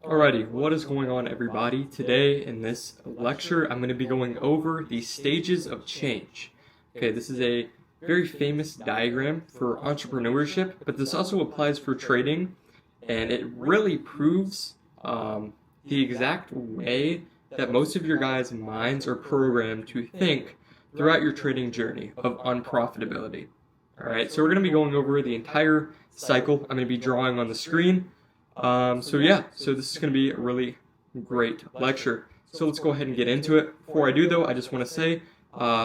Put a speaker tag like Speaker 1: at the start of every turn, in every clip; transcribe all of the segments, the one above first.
Speaker 1: Alrighty, what is going on, everybody? Today in this lecture, I'm going to be going over the stages of change. Okay, this is a very famous diagram for entrepreneurship, but this also applies for trading, and it really proves the exact way that most of your guys' minds are programmed to think throughout your trading journey of unprofitability. Alright, so we're going to be going over the entire cycle. I'm going to be drawing on the screen. So this is going to be a really great lecture. So let's go ahead and get into it. Before I do though, I just want to say,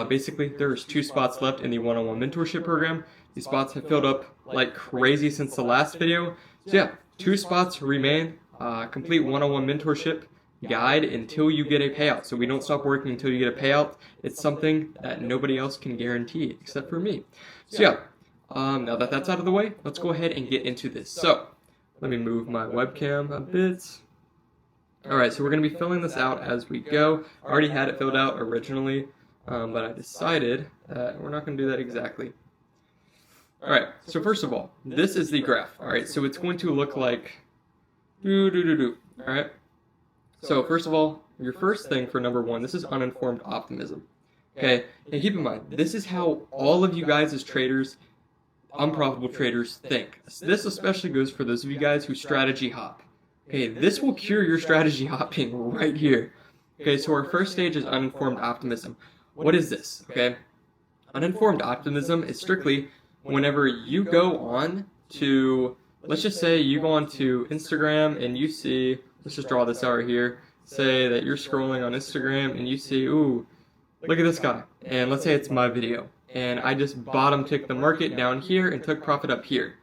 Speaker 1: basically there's 2 spots left in the one-on-one mentorship program. These spots have filled up like crazy since the last video. So yeah, 2 spots remain, complete one-on-one mentorship guide until you get a payout. So we don't stop working until you get a payout. It's something that nobody else can guarantee except for me. So yeah, now that that's out of the way, let's go ahead and get into this. So let me move my webcam a bit. Alright, so we're going to be filling this out as we go. I already had it filled out originally, but I decided that we're not going to do that exactly. Alright, so first of all, this is the graph. Alright, so it's going to look like Alright, so first of all, your first thing for number 1, this is uninformed optimism. Okay, and keep in mind, this is how all of you guys as traders, unprofitable traders, think. This especially goes for those of you guys who strategy hop. Okay, this will cure your strategy hopping right here. Okay, so our first stage is uninformed optimism. What is this? Okay, uninformed optimism is strictly whenever you go on to, let's just say you go on to Instagram and you see, let's just draw this out right here, say that you're scrolling on Instagram and you see, ooh, look at this guy, and let's say it's my video, and I just bottom ticked the market down here and took profit up here.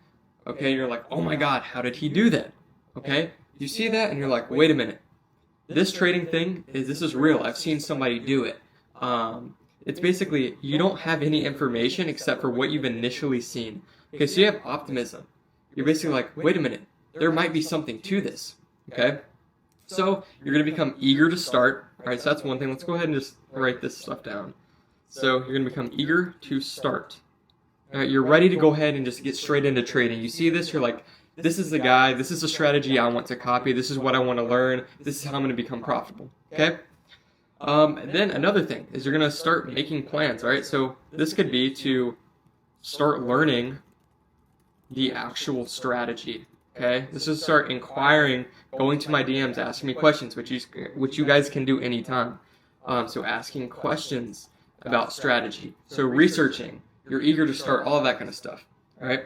Speaker 1: Okay, you're like, oh my god, how did he do that? Okay, you see that and you're like, wait a minute, this trading thing, this is real, I've seen somebody do it. It's basically, you don't have any information except for what you've initially seen. Okay, so you have optimism. You're basically like, wait a minute, there might be something to this. Okay, so you're going to become eager to start. Alright, so that's one thing. Let's go ahead and just write this stuff down. So you're going to become eager to start. Alright, you're ready to go ahead and just get straight into trading. You see this, you're like, this is the guy, this is the strategy I want to copy, this is what I want to learn, this is how I'm going to become profitable. Okay? Then another thing is you're going to start making plans. Alright, so this could be to start learning the actual strategy. Okay, this is start inquiring, going to my DMs, asking me questions, which you guys can do anytime. So asking questions about strategy. So researching, you're eager to start, all of that kind of stuff. All right.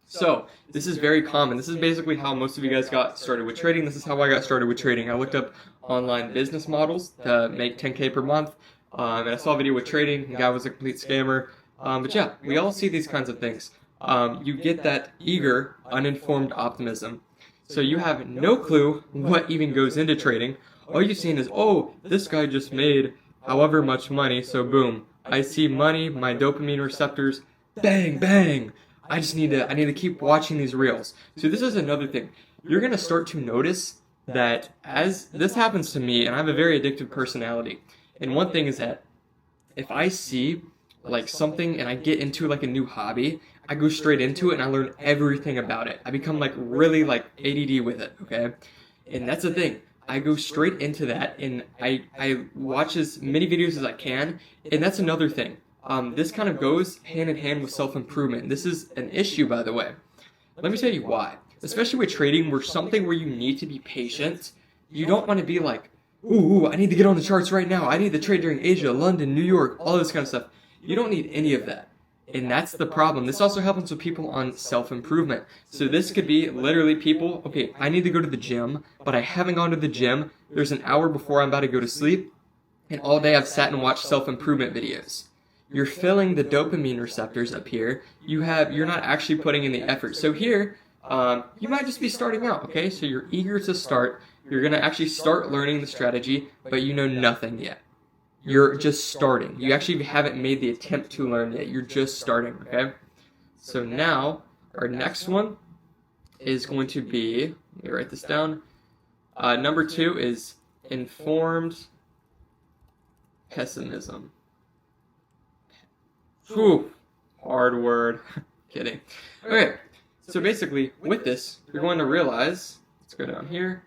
Speaker 1: So this is very common. This is basically how most of you guys got started with trading. This is how I got started with trading. I looked up online business models to make 10K per month, and I saw a video with trading. The guy was a complete scammer. But yeah, we all see these kinds of things. You get that eager, uninformed optimism. So you have no clue what even goes into trading. All you've seen is, oh, this guy just made however much money, so boom. I see money, my dopamine receptors, bang, bang. I need to keep watching these reels. So this is another thing. You're going to start to notice that as this happens to me, and I have a very addictive personality. And one thing is that if I see like something and I get into like a new hobby, I go straight into it and I learn everything about it. I become like really like ADD with it, okay? And that's the thing. I go straight into that and I watch as many videos as I can, and that's another thing. This kind of goes hand in hand with self-improvement. This is an issue, by the way. Let me tell you why. Especially with trading, where you need to be patient. You don't want to be like, ooh, I need to get on the charts right now. I need to trade during Asia, London, New York, all this kind of stuff. You don't need any of that. And that's the problem. This also happens with people on self-improvement. So this could be literally people, okay, I need to go to the gym, but I haven't gone to the gym. There's an hour before I'm about to go to sleep, and all day I've sat and watched self-improvement videos. You're filling the dopamine receptors up here. You're not actually putting in the effort. So here, you might just be starting out, okay? So you're eager to start. You're going to actually start learning the strategy, but you know nothing yet. You're just starting. You actually haven't made the attempt to learn yet. You're just starting, okay? So now, our next one is going to be, let me write this down. Number 2 is informed pessimism. Whew, hard word. Kidding. Okay, so basically, with this, you're going to realize, let's go down here,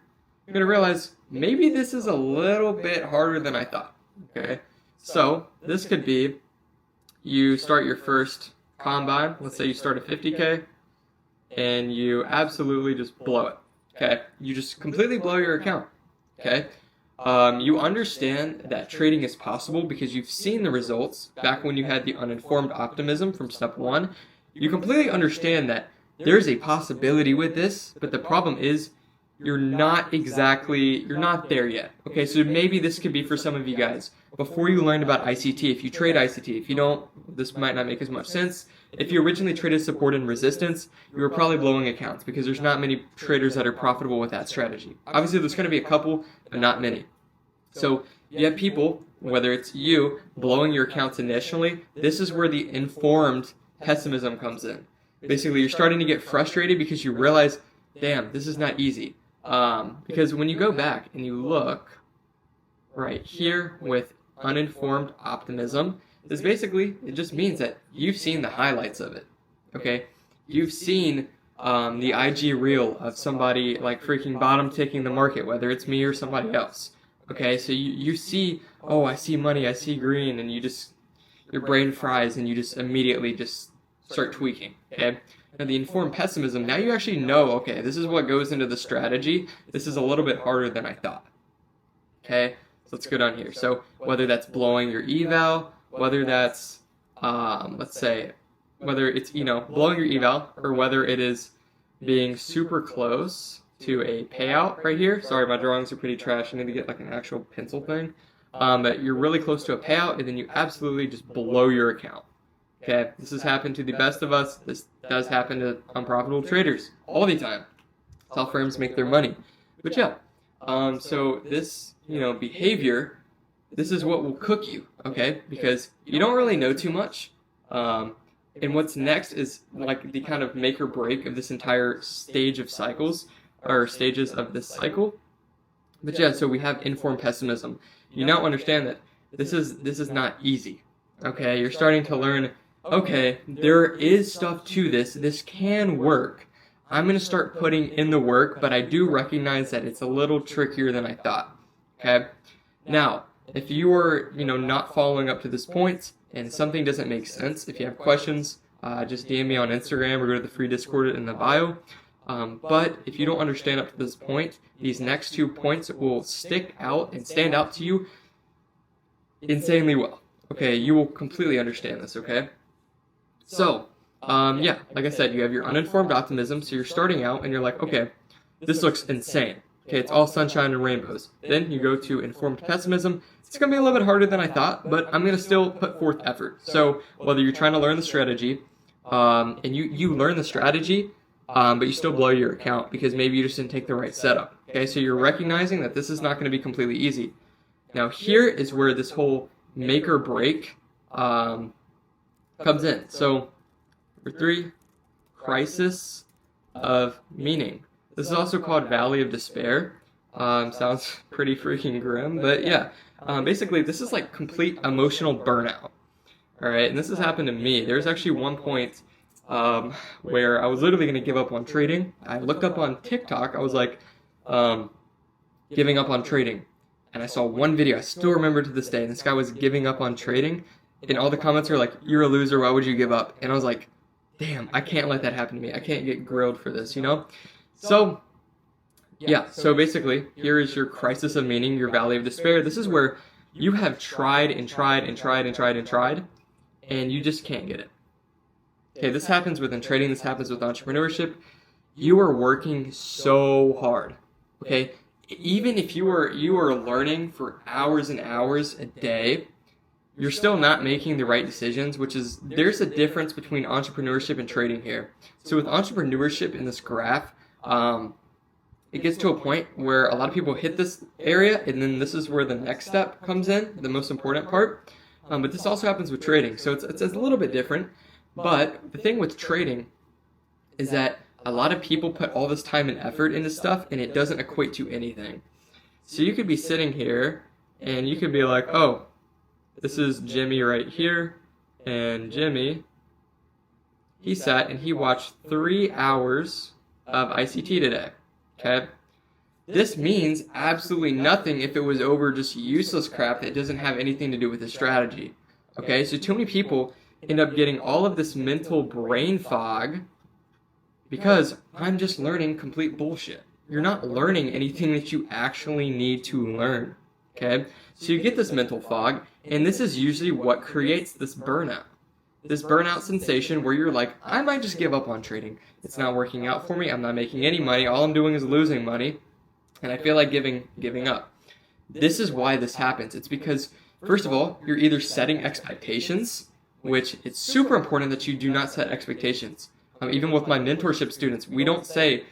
Speaker 1: you're going to realize maybe this is a little bit harder than I thought. Okay, so this could be you start your first combine. Let's say you start at 50K and you absolutely just blow it. Okay, you just completely blow your account. Okay, you understand that trading is possible because you've seen the results back when you had the uninformed optimism from step 1. You completely understand that there's a possibility with this, but the problem is you're not there yet. Okay, so maybe this could be for some of you guys. Before you learned about ICT, if you trade ICT, if you don't, this might not make as much sense. If you originally traded support and resistance, you were probably blowing accounts because there's not many traders that are profitable with that strategy. Obviously, there's going to be a couple, but not many. So you have people, whether it's you, blowing your accounts initially. This is where the informed pessimism comes in. Basically, you're starting to get frustrated because you realize, damn, this is not easy. Because when you go back and you look right here with uninformed optimism, this basically, it just means that you've seen the highlights of it. Okay? You've seen the IG reel of somebody like freaking bottom ticking the market, whether it's me or somebody else. Okay? So you see, oh, I see money, I see green, and your brain fries and you just immediately just start tweaking. Okay? Now the informed pessimism, now you actually know, okay, this is what goes into the strategy. This is a little bit harder than I thought. Okay? So let's go down here. So whether that's blowing your eval, whether that's, let's say, whether it's, blowing your eval, or whether it is being super close to a payout right here. Sorry, my drawings are pretty trash. I need to get like an actual pencil thing. But you're really close to a payout, and then you absolutely just blow your account. Okay, this has happened to the best of us. This does happen to unprofitable traders all the time. That's how firms make their money. But yeah, so this, behavior, this is what will cook you, okay? Because you don't really know too much. And what's next is like the kind of make or break of this entire stage of cycles, or stages of this cycle. But yeah, so we have informed pessimism. You now understand that this is not easy. Okay, you're starting to learn, okay, there is stuff to this. This can work. I'm going to start putting in the work, but I do recognize that it's a little trickier than I thought. Okay? Now, if you are, not following up to this point and something doesn't make sense, if you have questions, just DM me on Instagram or go to the free Discord in the bio. But if you don't understand up to this point, these next 2 points will stick out and stand out to you insanely well. Okay, you will completely understand this, okay? So, yeah, like I said, you have your uninformed optimism, so you're starting out and you're like, okay, this looks insane. Okay, it's all sunshine and rainbows. Then you go to informed pessimism. It's going to be a little bit harder than I thought, but I'm going to still put forth effort. So, whether you're trying to learn the strategy, and you learn the strategy, but you still blow your account because maybe you just didn't take the right setup. Okay, so you're recognizing that this is not going to be completely easy. Now, here is where this whole make or break comes in. So, number 3, crisis of meaning. This is also called Valley of Despair. Sounds pretty freaking grim, but yeah. Basically, this is like complete emotional burnout. Alright, and this has happened to me. There's actually one point where I was literally going to give up on trading. I looked up on TikTok. I was like, giving up on trading. And I saw one video, I still remember to this day, and this guy was giving up on trading, and all the comments are like, you're a loser, why would you give up? And I was like, damn, I can't let that happen to me. I can't get grilled for this, So, yeah, so basically, here is your crisis of meaning, your valley of despair. This is where you have tried and tried and tried and tried and tried, and you just can't get it. Okay, this happens within trading, this happens with entrepreneurship. You are working so hard, okay? Even if you are learning for hours and hours a day, you're still not making the right decisions, there's a difference between entrepreneurship and trading here. So with entrepreneurship in this graph, it gets to a point where a lot of people hit this area, and then this is where the next step comes in, the most important part. But this also happens with trading, so it's a little bit different. But the thing with trading is that a lot of people put all this time and effort into stuff, and it doesn't equate to anything. So you could be sitting here, and you could be like, oh, this is Jimmy right here, and Jimmy, he sat and he watched 3 hours of ICT today, okay? This means absolutely nothing if it was over just useless crap that doesn't have anything to do with the strategy. Okay, so too many people end up getting all of this mental brain fog because I'm just learning complete bullshit. You're not learning anything that you actually need to learn. Okay, so you get this mental fog, and this is usually what creates this burnout. This burnout sensation where you're like, I might just give up on trading. It's not working out for me. I'm not making any money. All I'm doing is losing money. And I feel like giving up. This is why this happens. It's because, first of all, you're either setting expectations, which it's super important that you do not set expectations. Even with my mentorship students, we don't say,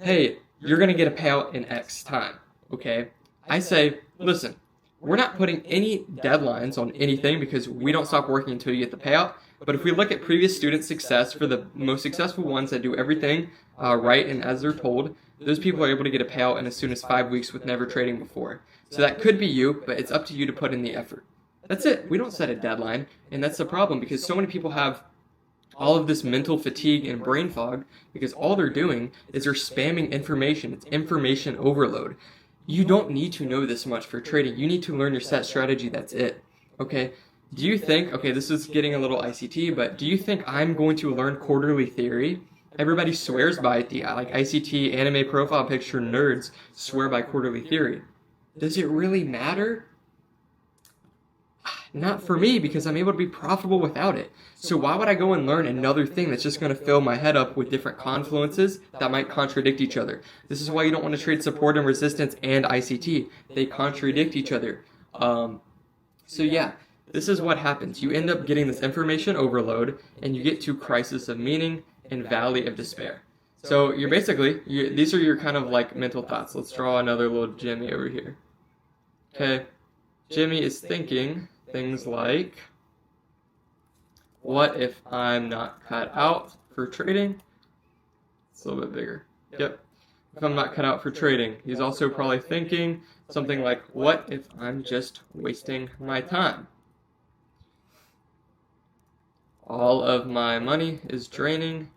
Speaker 1: hey, you're going to get a payout in X time, okay? I say, listen, we're not putting any deadlines on anything because we don't stop working until you get the payout. But if we look at previous student success, for the most successful ones that do everything right and as they're told, those people are able to get a payout in as soon as 5 weeks with never trading before. So that could be you, but it's up to you to put in the effort. That's it. We don't set a deadline, and that's the problem because so many people have all of this mental fatigue and brain fog because all they're doing is they're spamming information. It's information overload. You don't need to know this much for trading. You need to learn your set strategy. That's it. Okay? Do you think, okay, this is getting a little ICT, but do you think I'm going to learn quarterly theory? Everybody swears by it. The like ICT, anime profile picture nerds swear by quarterly theory. Does it really matter? Not for me, because I'm able to be profitable without it. So why would I go and learn another thing that's just going to fill my head up with different confluences that might contradict each other? This is why you don't want to trade support and resistance and ICT. They contradict each other. So yeah, this is what happens. You end up getting this information overload, and you get to crisis of meaning and valley of despair. So you're basically, these are your kind of like mental thoughts. Let's draw another little Jimmy over here. Okay, Jimmy is thinking things like, what if I'm not cut out for trading? It's a little bit bigger. Yep. If I'm not cut out for trading. He's also probably thinking something like, what if I'm just wasting my time? All of my money is draining,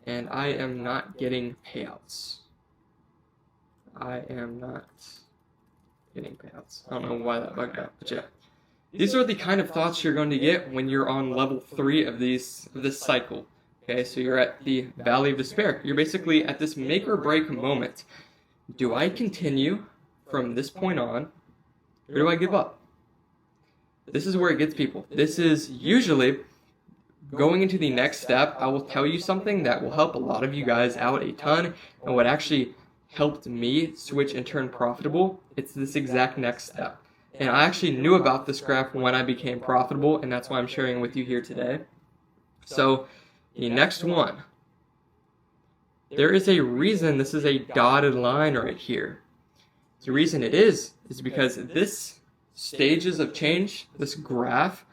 Speaker 1: and I am not getting payouts. I am not getting payouts. I don't know why that bugged out, but yeah. These are the kind of thoughts you're going to get when you're on level 3 of this cycle. Okay, so you're at the valley of despair. You're basically at this make or break moment. Do I continue from this point on, or do I give up? This is where it gets people. This is usually going into the next step. I will tell you something that will help a lot of you guys out a ton, and what actually helped me switch and turn profitable. It's this exact next step. And I actually knew about this graph when I became profitable, and that's why I'm sharing it with you here today. So, the next one. There is a reason this is a dotted line right here. The reason it is because this stages of change, this graph,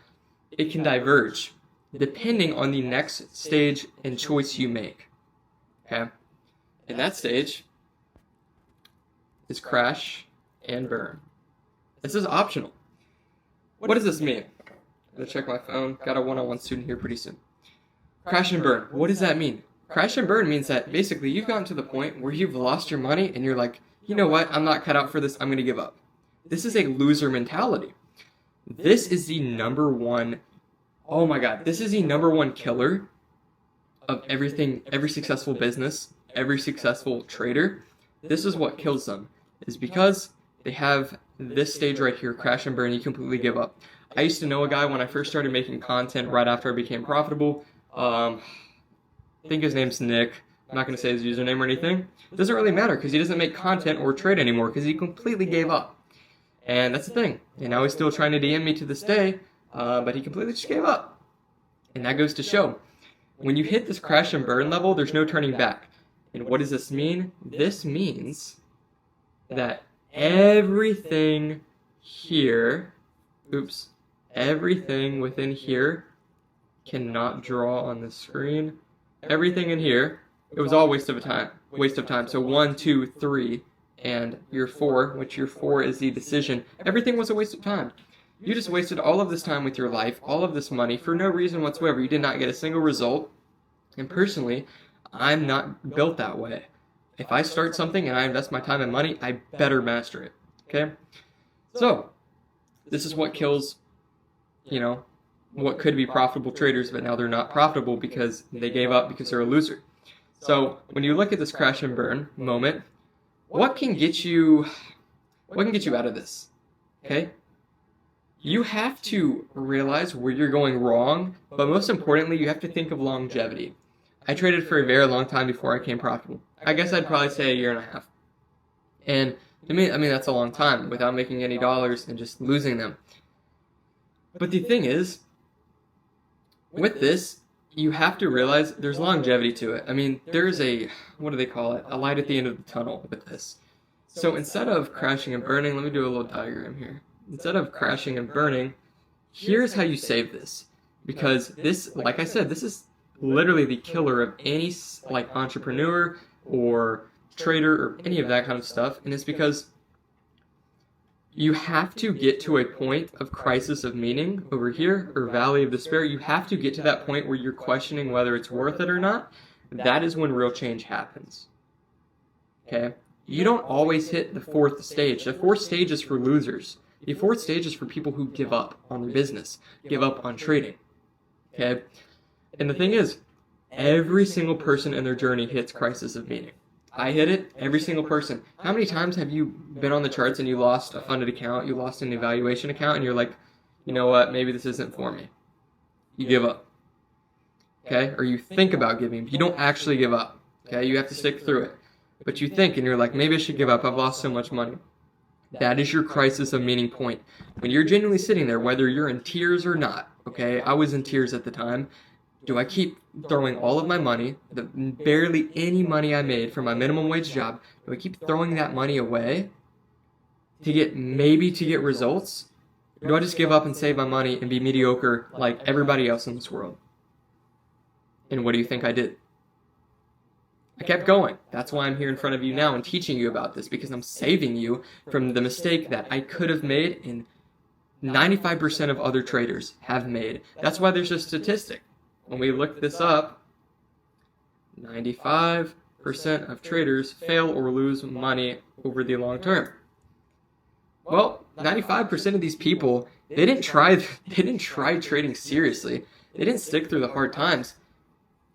Speaker 1: it can diverge depending on the next stage and choice you make. Okay? And that stage is crash and burn. This is optional. What does this mean? I'm going to check my phone. Got a one-on-one student here pretty soon. Crash and burn. What does that mean? Crash and burn means that basically you've gotten to the point where you've lost your money and you're like, you know what? I'm not cut out for this. I'm going to give up. This is a loser mentality. This is the number one, oh my God, this is the number one killer of everything, every successful business, every successful trader. This is what kills them, is because they have this stage right here, crash and burn. You completely give up. I used to know a guy when I first started making content right after I became profitable. I think his name's Nick. I'm not going to say his username or anything. It doesn't really matter because he doesn't make content or trade anymore because he completely gave up. And that's the thing. And now he's still trying to DM me to this day, but he completely just gave up. And that goes to show, when you hit this crash and burn level, there's no turning back. And what does this mean? This means that everything here, everything within here cannot draw on the screen. Everything in here, it was all waste of time. So 1, 2, 3, and your 4, which your 4 is the decision. Everything was a waste of time. You just wasted all of this time with your life, all of this money for no reason whatsoever. You did not get a single result. And personally, I'm not built that way. if I start something and I invest my time and money, I better master it. Okay? So, this is what kills, what could be profitable traders, but now they're not profitable because they gave up because they're a loser. So, when you look at this crash and burn moment, what can get you out of this? Okay? You have to realize where you're going wrong, but most importantly, you have to think of longevity. I traded for a very long time before I became profitable. I guess I'd probably say a year and a half. And to me, that's a long time without making any dollars and just losing them. But the thing is, with this, you have to realize there's longevity to it. I mean, there's a light at the end of the tunnel with this. So instead of crashing and burning, let me do a little diagram here. Instead of crashing and burning, here's how you save this. Because this, like I said, this is literally the killer of any entrepreneur or trader or any of that kind of stuff. And it's because you have to get to a point of crisis of meaning over here, or valley of despair. You have to get to that point where you're questioning whether it's worth it or not. That is when real change happens. Okay? You don't always hit the fourth stage. The fourth stage is for losers. The fourth stage is for people who give up on their business, give up on trading. Okay? And the thing is, every single person in their journey hits crisis of meaning. I hit it, every single person. How many times have you been on the charts and you lost a funded account, you lost an evaluation account, and you're like, you know what, maybe this isn't for me. You give up. Okay? Or you think about giving, but you don't actually give up. Okay? You have to stick through it. But you think, and you're like, maybe I should give up, I've lost so much money. That is your crisis of meaning point. When you're genuinely sitting there, whether you're in tears or not, okay, I was in tears at the time. Do I keep throwing all of my money, the barely any money I made from my minimum wage job, do I keep throwing that money away to get results? Or do I just give up and save my money and be mediocre like everybody else in this world? And what do you think I did? I kept going. That's why I'm here in front of you now and teaching you about this, because I'm saving you from the mistake that I could have made and 95% of other traders have made. That's why there's a statistic. When we look this up, 95% of traders fail or lose money over the long term. Well, 95% of these people, they didn't try trading seriously. They didn't stick through the hard times.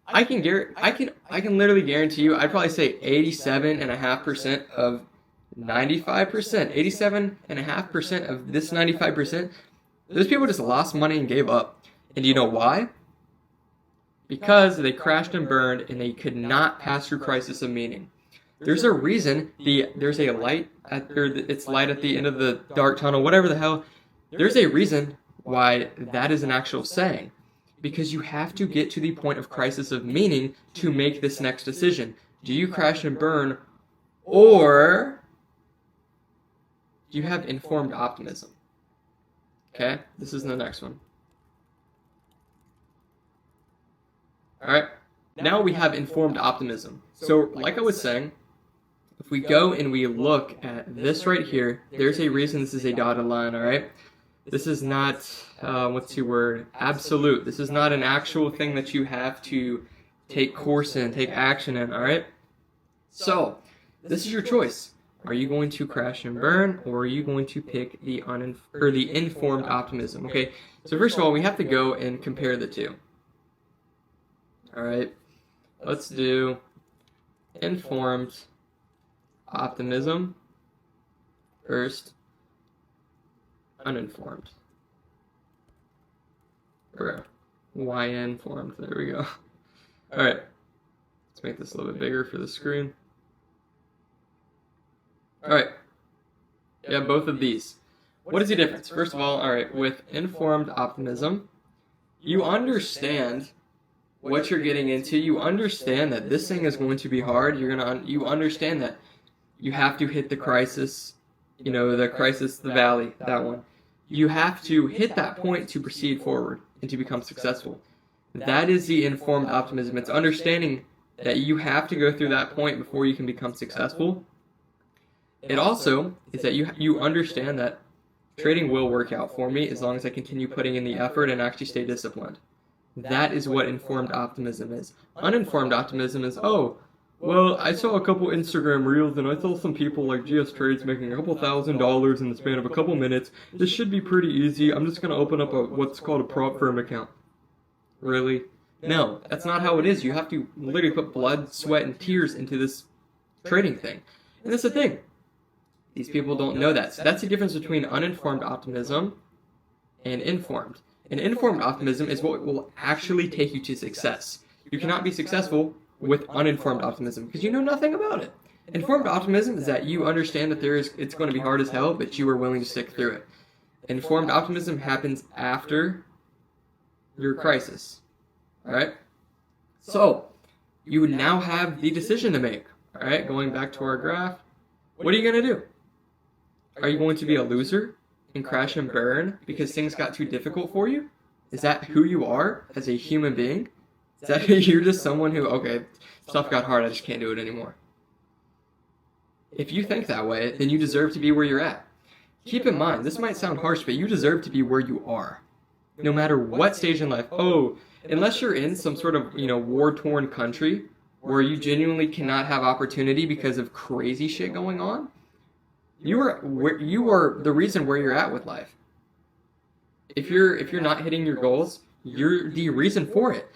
Speaker 1: I can literally guarantee you, I'd probably say 87.5% of 95%, 87.5% of this 95%, those people just lost money and gave up. And do you know why? Because they crashed and burned and they could not pass through crisis of meaning. There's a reason there's a light it's light at the end of the dark tunnel, whatever the hell. There's a reason why that is an actual saying. Because you have to get to the point of crisis of meaning to make this next decision. Do you crash and burn, or do you have informed optimism? Okay, this is the next one. Alright, now we have informed optimism. So, like I was saying, if we go and we look at this right here, there's a reason this is a dotted line, alright? This is not, absolute. This is not an actual thing that you have to take course in, take action in, alright? So, this is your choice. Are you going to crash and burn, or are you going to pick the informed optimism? Okay, so first of all, we have to go and compare the two. Alright, let's do informed optimism first. Uninformed. Or YN formed. There we go. Alright. Let's make this a little bit bigger for the screen. Alright. Yeah, both of these. What is the difference? First of all, alright, with informed optimism, you understand what you're getting into. You understand that this thing is going to be hard. You understand that you have to hit the crisis, the valley, that one. You have to hit that point to proceed forward and to become successful. That is the informed optimism. It's understanding that you have to go through that point before you can become successful. It also is that you understand that trading will work out for me as long as I continue putting in the effort and actually stay disciplined. That is what informed optimism is. Uninformed optimism is, well, I saw a couple Instagram reels and I saw some people like GS Trades making a couple $1,000 in the span of a couple minutes. This should be pretty easy. I'm just going to open up what's called a prop firm account. Really? No, that's not how it is. You have to literally put blood, sweat, and tears into this trading thing. And that's the thing. These people don't know that. So that's the difference between uninformed optimism and informed. And informed optimism is what will actually take you to success. You cannot be successful with uninformed optimism because you know nothing about it. Informed optimism is that you understand that it's going to be hard as hell, but you are willing to stick through it. Informed optimism happens after your crisis. Alright? So, you would now have the decision to make. Alright, going back to our graph. What are you going to do? Are you going to be a loser and crash and burn because things got too difficult for you? Is that who you are as a human being? Is that you're just someone who, okay, stuff got hard, I just can't do it anymore? If you think that way, then you deserve to be where you're at. Keep in mind, this might sound harsh, but you deserve to be where you are. No matter what stage in life. Oh, unless you're in some sort of, war-torn country where you genuinely cannot have opportunity because of crazy shit going on, you are the reason where you're at with life. If you're not hitting your goals, you're the reason for it.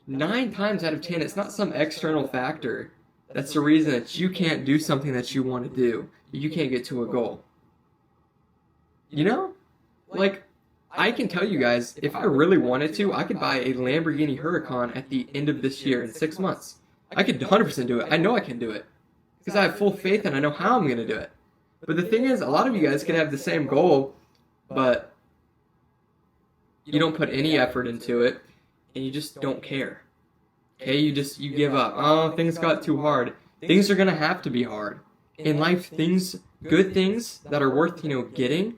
Speaker 1: 9 times out of 10, it's not some external factor that's the reason that you can't do something that you want to do. You can't get to a goal. Like, I can tell you guys, if I really wanted to, I could buy a Lamborghini Huracan at the end of this year in 6 months. I could 100% do it. I know I can do it. Because I have full faith and I know how I'm going to do it. But the thing is, a lot of you guys can have the same goal, but you don't put any effort into it, and you just don't care. Okay, you give up. Oh, things got too hard. Things are going to have to be hard. In life, good things that are worth, getting,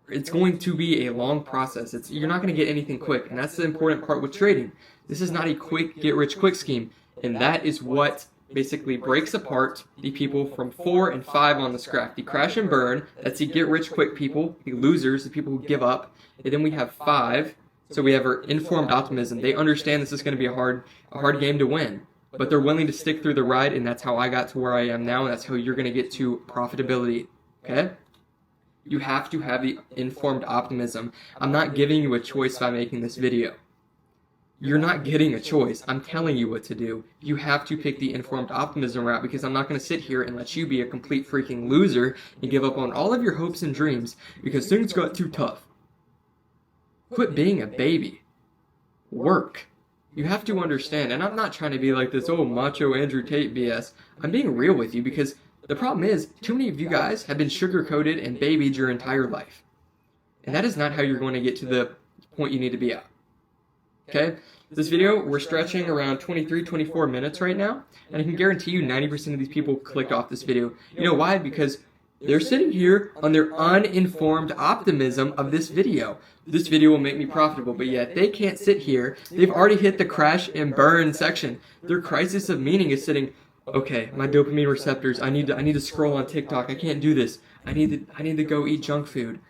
Speaker 1: it's going to be a long process. You're not going to get anything quick, and that's the important part with trading. This is not a quick get-rich-quick scheme, and that is what basically breaks apart the people from 4 and 5 on this graph. The crash and burn, that's the get-rich-quick people, the losers, the people who give up. And then we have 5, so we have our informed optimism. They understand this is going to be a hard game to win, but they're willing to stick through the ride, and that's how I got to where I am now, and that's how you're going to get to profitability, okay? You have to have the informed optimism. I'm not giving you a choice by making this video. You're not getting a choice. I'm telling you what to do. You have to pick the informed optimism route because I'm not going to sit here and let you be a complete freaking loser and give up on all of your hopes and dreams because things got too tough. Quit being a baby. Work. You have to understand, and I'm not trying to be like this, macho Andrew Tate BS. I'm being real with you because the problem is, too many of you guys have been sugar-coated and babied your entire life. And that is not how you're going to get to the point you need to be at. Okay? This video, we're stretching around 23, 24 minutes right now, and I can guarantee you 90% of these people clicked off this video. You know why? Because they're sitting here on their uninformed optimism of this video. This video will make me profitable, but yet they can't sit here. They've already hit the crash and burn section. Their crisis of meaning is sitting, okay, my dopamine receptors, I need to scroll on TikTok. I can't do this. I need to go eat junk food.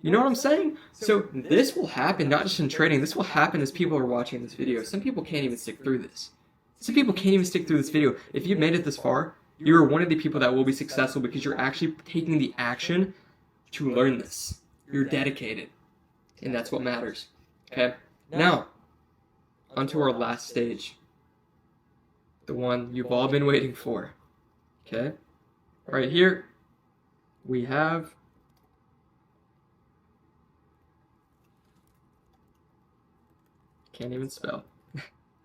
Speaker 1: You know what I'm saying? So this will happen not just in trading. This will happen as people are watching this video. Some people can't even stick through this. Some people can't even stick through this video. If you've made it this far, you are one of the people that will be successful because you're actually taking the action to learn this. You're dedicated. And that's what matters. Okay? Now, onto our last stage. The one you've all been waiting for. Okay? Right here, we have can't even spell.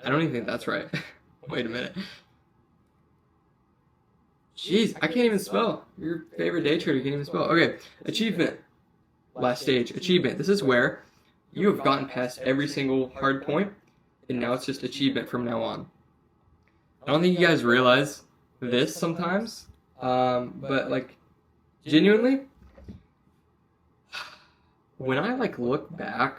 Speaker 1: I don't even think that's right. Wait a minute. Jeez, I can't even spell. Your favorite day trader can't even spell. Okay, achievement. Last stage, achievement. This is where you have gotten past every single hard point, and now it's just achievement from now on. I don't think you guys realize this sometimes, but like, genuinely, when I look back,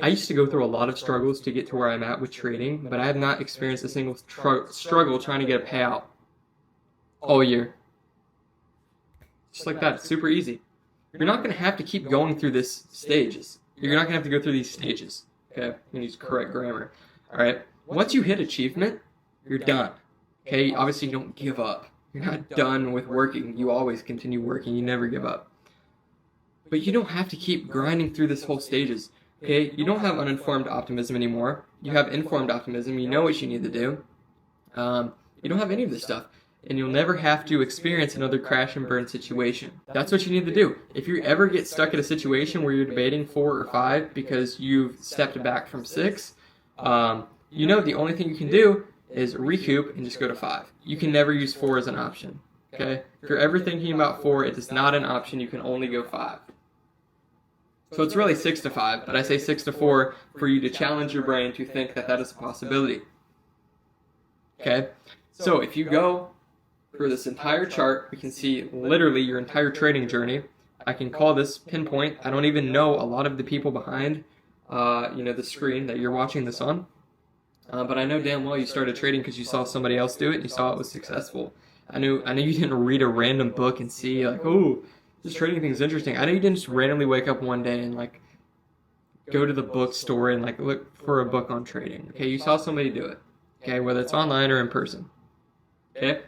Speaker 1: I used to go through a lot of struggles to get to where I'm at with trading, but I have not experienced a single struggle trying to get a payout all year. Just like that, it's super easy. You're not going to have to keep going through this stages. You're not going to have to go through these stages. Okay, I'm going to use correct grammar. All right, once you hit achievement, you're done. Okay, obviously you don't give up. You're not done with working. You always continue working. You never give up. But you don't have to keep grinding through this whole stages. Okay, you don't have uninformed optimism anymore. You have informed optimism. You know what you need to do. You don't have any of this stuff. And you'll never have to experience another crash and burn situation. That's what you need to do. If you ever get stuck in a situation where you're debating 4 or 5 because you've stepped back from 6, you know the only thing you can do is recoup and just go to 5. You can never use 4 as an option. Okay? If you're ever thinking about 4, it is not an option. You can only go 5. So it's really 6 to 5, but I say 6 to 4 for you to challenge your brain to think that that is a possibility. Okay? So if you go for this entire chart, we can see literally your entire trading journey. I can call this pinpoint. I don't even know a lot of the people behind the screen that you're watching this on. But I know damn well you started trading because you saw somebody else do it and you saw it was successful. I knew you didn't read a random book and see like, oh, this trading thing's interesting. I know you didn't just randomly wake up one day and like go to the bookstore and like look for a book on trading. Okay, you saw somebody do it. Okay, whether it's online or in person. Okay,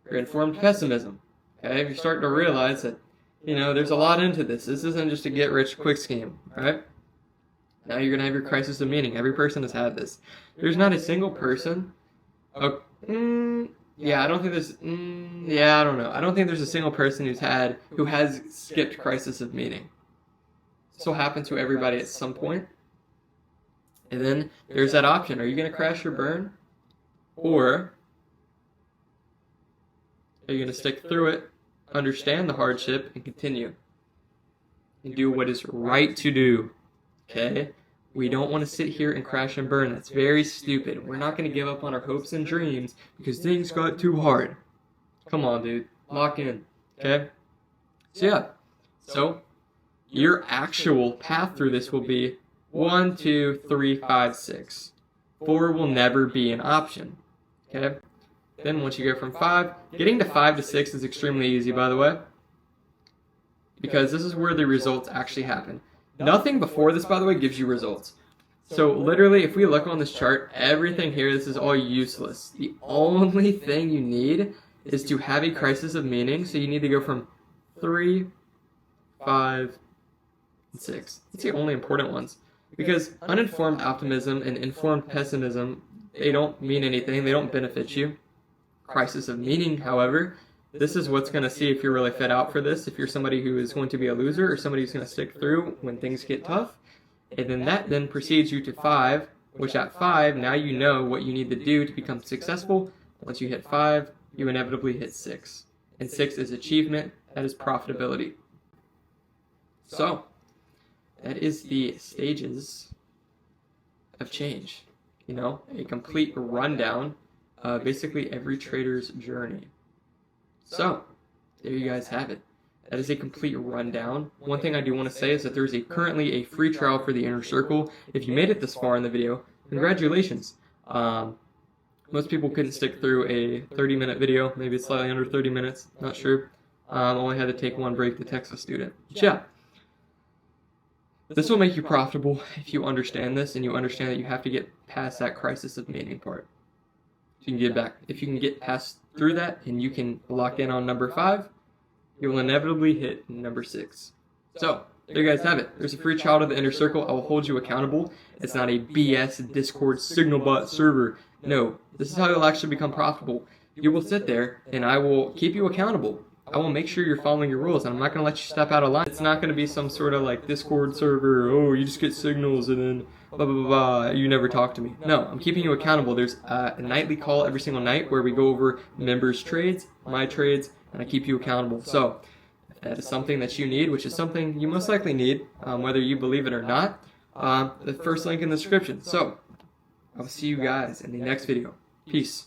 Speaker 1: you're informed pessimism. Okay, you're starting to realize that there's a lot into this. This isn't just a get rich quick scheme. All right. Now you're gonna have your crisis of meaning. Every person has had this. There's not a single person. I don't know. I don't think there's a single person who has skipped crisis of meaning. This will happen to everybody at some point. And then there's that option. Are you gonna crash or burn? Or are you gonna stick through it, understand the hardship, and continue? And do what is right to do. Okay? We don't want to sit here and crash and burn. That's very stupid. We're not going to give up on our hopes and dreams because things got too hard. Come on, dude. Lock in. Okay? So, your actual path through this will be 1, 2, 3, 5, 6. 4 will never be an option. Okay? Then once you go from 5, getting to 5 to 6 is extremely easy, by the way, because this is where the results actually happen. Nothing before this, by the way, gives you results. So literally, if we look on this chart, everything here, this is all useless. The only thing you need is to have a crisis of meaning. So you need to go from 3, 5, and 6. It's the only important ones. Because uninformed optimism and informed pessimism, they don't mean anything. They don't benefit you. Crisis of meaning, however, this is what's going to see if you're really fit out for this, if you're somebody who is going to be a loser or somebody who's going to stick through when things get tough. And then that then precedes you to 5, which at 5, now you know what you need to do to become successful. Once you hit 5, you inevitably hit 6. And 6 is achievement, that is profitability. So, that is the stages of change. A complete rundown of basically every trader's journey. So, there you guys have it. That is a complete rundown. One thing I do want to say is that there's currently a free trial for the Inner Circle. If you made it this far in the video, congratulations. Most people couldn't stick through a 30-minute video, maybe it's slightly under 30 minutes, not sure. Only had to take one break, the Texas student. But yeah, this will make you profitable if you understand this and you understand that you have to get past that crisis of meaning part. So you can get back. If you can get past through that and you can lock in on number 5, you will inevitably hit number 6. So, there you guys have it. There's a free trial to the Inner Circle. I will hold you accountable. It's not a BS Discord signal bot server. No, this is how you'll actually become profitable. You will sit there and I will keep you accountable. I will make sure you're following your rules and I'm not going to let you step out of line. It's not going to be some sort of like Discord server, oh, you just get signals and then blah, blah, blah, blah, you never talk to me. No, I'm keeping you accountable. There's a nightly call every single night where we go over members' trades, my trades, and I keep you accountable. So, if that is something that you need, which is something you most likely need, whether you believe it or not, the first link in the description. So, I'll see you guys in the next video. Peace.